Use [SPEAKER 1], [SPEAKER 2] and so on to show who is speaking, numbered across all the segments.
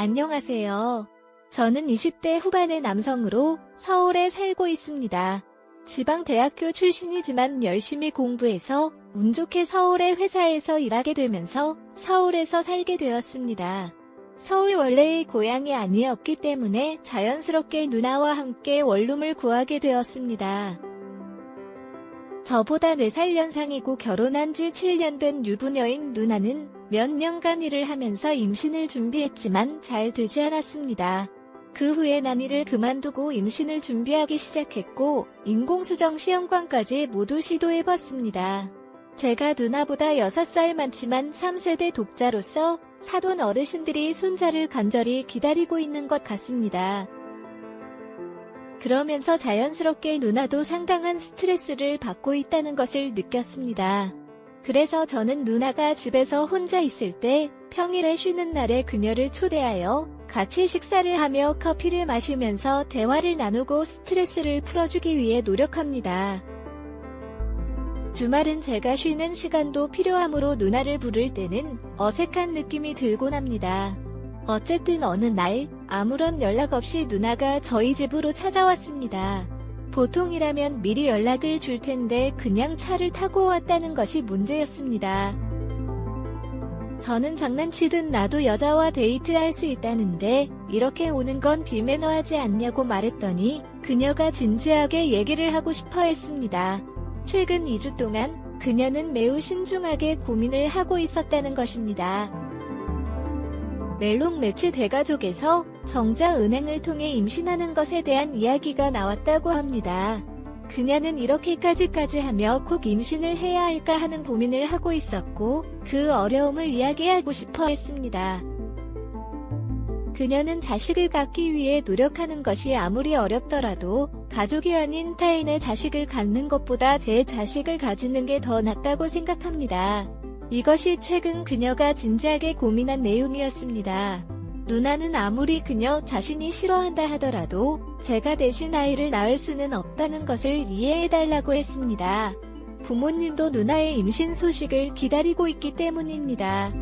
[SPEAKER 1] 안녕하세요. 저는 20대 후반의 남성으로 서울에 살고 있습니다. 지방대학교 출신이지만 열심히 공부해서 운 좋게 서울의 회사에서 일하게 되면서 서울에서 살게 되었습니다. 서울 원래의 고향이 아니었기 때문에 자연스럽게 누나와 함께 원룸을 구하게 되었습니다. 저보다 4살 연상이고 결혼한 지 7년 된 유부녀인 누나는 몇 년간 일을 하면서 임신을 준비했지만 잘 되지 않았습니다. 그 후에 난일을 그만두고 임신을 준비하기 시작했고 인공수정 시험관까지 모두 시도해봤습니다. 제가 누나보다 6살 많지만 3세대 독자로서 사돈 어르신들이 손자를 간절히 기다리고 있는 것 같습니다. 그러면서 자연스럽게 누나도 상당한 스트레스를 받고 있다는 것을 느꼈습니다. 그래서 저는 누나가 집에서 혼자 있을 때 평일에 쉬는 날에 그녀를 초대하여 같이 식사를 하며 커피를 마시면서 대화를 나누고 스트레스를 풀어주기 위해 노력합니다. 주말은 제가 쉬는 시간도 필요하므로 누나를 부를 때는 어색한 느낌이 들곤 합니다. 어쨌든 어느 날 아무런 연락 없이 누나가 저희 집으로 찾아왔습니다. 보통이라면 미리 연락을 줄 텐데 그냥 차를 타고 왔다는 것이 문제였습니다. 저는 장난치듯 나도 여자와 데이트할 수 있다는데 이렇게 오는 건 비매너하지 않냐고 말했더니 그녀가 진지하게 얘기를 하고 싶어 했습니다. 최근 2주 동안 그녀는 매우 신중하게 고민을 하고 있었다는 것입니다. 멜롱매치 대가족에서 정자은행을 통해 임신하는 것에 대한 이야기가 나왔다고 합니다. 그녀는 이렇게까지 하며 꼭 임신을 해야 할까 하는 고민을 하고 있었고 그 어려움을 이야기하고 싶어 했습니다. 그녀는 자식을 갖기 위해 노력하는 것이 아무리 어렵더라도 가족이 아닌 타인의 자식을 갖는 것보다 제 자식을 가지는 게 더 낫다고 생각합니다. 이것이 최근 그녀가 진지하게 고민한 내용이었습니다. 누나는 아무리 그녀 자신이 싫어한다 하더라도 제가 대신 아이를 낳을 수는 없다는 것을 이해해달라고 했습니다. 부모님도 누나의 임신 소식을 기다리고 있기 때문입니다.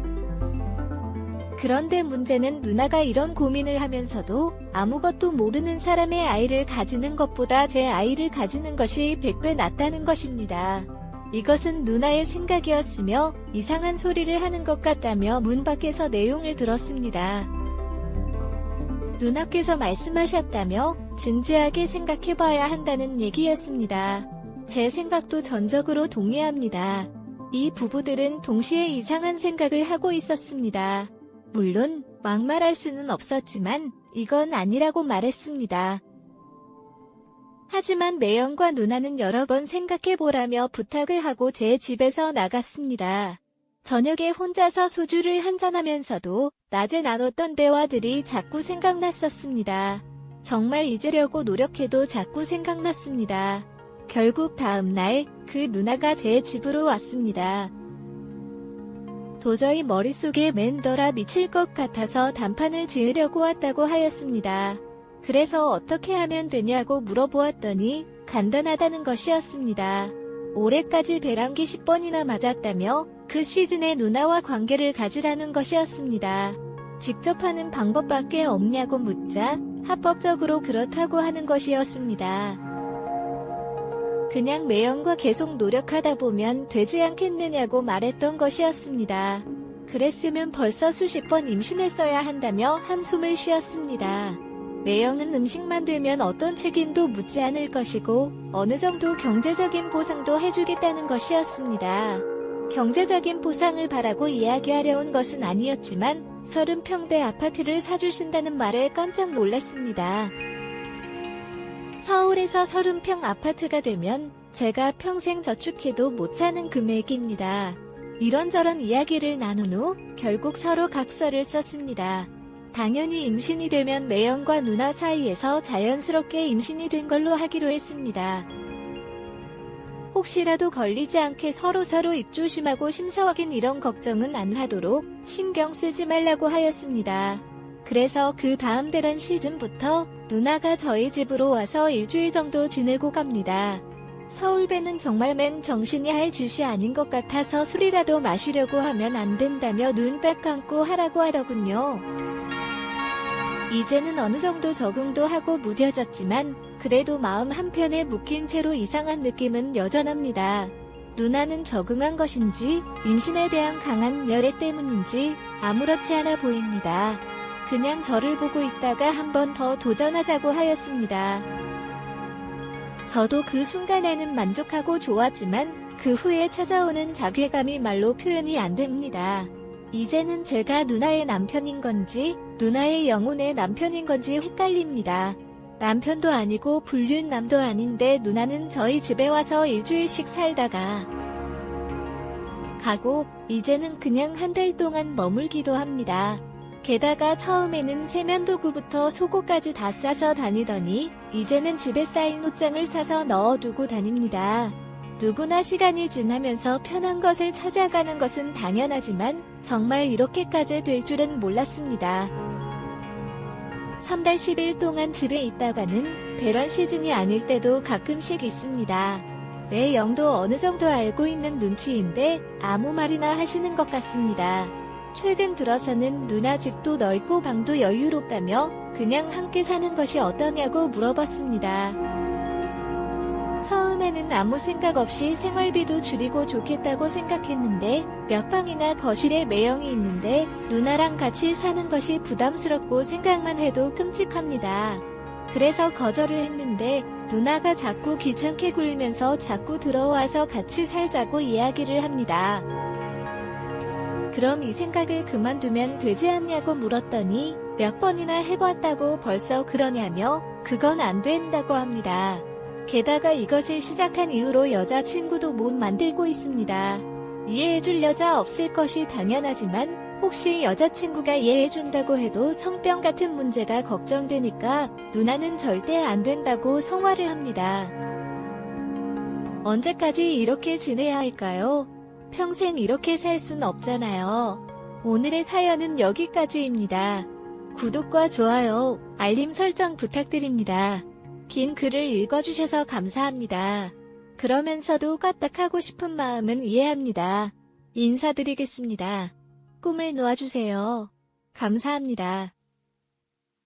[SPEAKER 1] 그런데 문제는 누나가 이런 고민을 하면서도 아무것도 모르는 사람의 아이를 가지는 것보다 제 아이를 가지는 것이 100배 낫다는 것입니다. 이것은 누나의 생각이었으며 이상한 소리를 하는 것 같다며 문 밖에서 내용을 들었습니다. 누나께서 말씀하셨다며 진지하게 생각해봐야 한다는 얘기였습니다. 제 생각도 전적으로 동의합니다. 이 부부들은 동시에 이상한 생각을 하고 있었습니다. 물론 막말할 수는 없었지만 이건 아니라고 말했습니다. 하지만 매형과 누나는 여러 번 생각해보라며 부탁을 하고 제 집에서 나갔습니다. 저녁에 혼자서 소주를 한잔하면서도 낮에 나눴던 대화들이 자꾸 생각났었습니다. 정말 잊으려고 노력해도 자꾸 생각났습니다. 결국 다음날 그 누나가 제 집으로 왔습니다. 도저히 머릿속에 맴돌아 미칠 것 같아서 단판을 지으려고 왔다고 하였습니다. 그래서 어떻게 하면 되냐고 물어보았더니 간단하다는 것이었습니다. 올해까지 배란기 10번이나 맞았다며 그 시즌에 누나와 관계를 가지라는 것이었습니다. 직접 하는 방법밖에 없냐고 묻자 합법적으로 그렇다고 하는 것이었습니다. 그냥 매형과 계속 노력하다 보면 되지 않겠느냐고 말했던 것이었습니다. 그랬으면 벌써 수십 번 임신했어야 한다며 한숨을 쉬었습니다. 매형은 음식만 되면 어떤 책임도 묻지 않을 것이고 어느 정도 경제적인 보상도 해주겠다는 것이었습니다. 경제적인 보상을 바라고 이야기하려온 것은 아니었지만 30평대 아파트를 사주신다는 말에 깜짝 놀랐습니다. 서울에서 30평 아파트가 되면 제가 평생 저축해도 못 사는 금액입니다. 이런저런 이야기를 나눈 후 결국 서로 각서를 썼습니다. 당연히 임신이 되면 매형과 누나 사이에서 자연스럽게 임신이 된 걸로 하기로 했습니다. 혹시라도 걸리지 않게 서로 입 조심하고 심사확인 이런 걱정은 안 하도록 신경 쓰지 말라고 하였습니다. 그래서 그 다음 대란 시즌부터 누나가 저희 집으로 와서 일주일 정도 지내고 갑니다. 서울배는 정말 맨 정신이 할 짓이 아닌 것 같아서 술이라도 마시려고 하면 안 된다며 눈 딱 감고 하라고 하더군요. 이제는 어느 정도 적응도 하고 무뎌졌지만 그래도 마음 한편에 묶인 채로 이상한 느낌은 여전합니다. 누나는 적응한 것인지 임신에 대한 강한 열애 때문인지 아무렇지 않아 보입니다. 그냥 저를 보고 있다가 한 번 더 도전하자고 하였습니다. 저도 그 순간에는 만족하고 좋았지만 그 후에 찾아오는 자괴감이 말로 표현이 안 됩니다. 이제는 제가 누나의 남편인 건지 누나의 영혼의 남편인 건지 헷갈립니다. 남편도 아니고 불륜남도 아닌데 누나는 저희 집에 와서 일주일씩 살다가 가고 이제는 그냥 한 달 동안 머물기도 합니다. 게다가 처음에는 세면도구부터 속옷까지 다 싸서 다니더니 이제는 집에 쌓인 옷장을 사서 넣어두고 다닙니다. 누구나 시간이 지나면서 편한 것을 찾아가는 것은 당연하지만 정말 이렇게까지 될 줄은 몰랐습니다. 3달 10일 동안 집에 있다가는 배런 시즌이 아닐 때도 가끔씩 있습니다. 내 영도 어느 정도 알고 있는 눈치인데 아무 말이나 하시는 것 같습니다. 최근 들어서는 누나 집도 넓고 방도 여유롭다며 그냥 함께 사는 것이 어떠냐고 물어봤습니다. 처음에는 아무 생각 없이 생활비도 줄이고 좋겠다고 생각했는데 몇 방이나 거실에 매형이 있는데 누나랑 같이 사는 것이 부담스럽고 생각만 해도 끔찍합니다. 그래서 거절을 했는데 누나가 자꾸 귀찮게 굴면서 자꾸 들어와서 같이 살자고 이야기를 합니다. 그럼 이 생각을 그만두면 되지 않냐고 물었더니 몇 번이나 해봤다고 벌써 그러냐며 그건 안 된다고 합니다. 게다가 이것을 시작한 이후로 여자친구도 못 만들고 있습니다. 이해해줄 여자 없을 것이 당연하지만 혹시 여자친구가 이해해준다고 해도 성병 같은 문제가 걱정되니까 누나는 절대 안 된다고 성화를 합니다. 언제까지 이렇게 지내야 할까요? 평생 이렇게 살 순 없잖아요. 오늘의 사연은 여기까지입니다. 구독과 좋아요, 알림 설정 부탁드립니다. 긴 글을 읽어주셔서 감사합니다. 그러면서도 까딱하고 싶은 마음은 이해합니다. 인사드리겠습니다. 꿈을 놓아주세요. 감사합니다.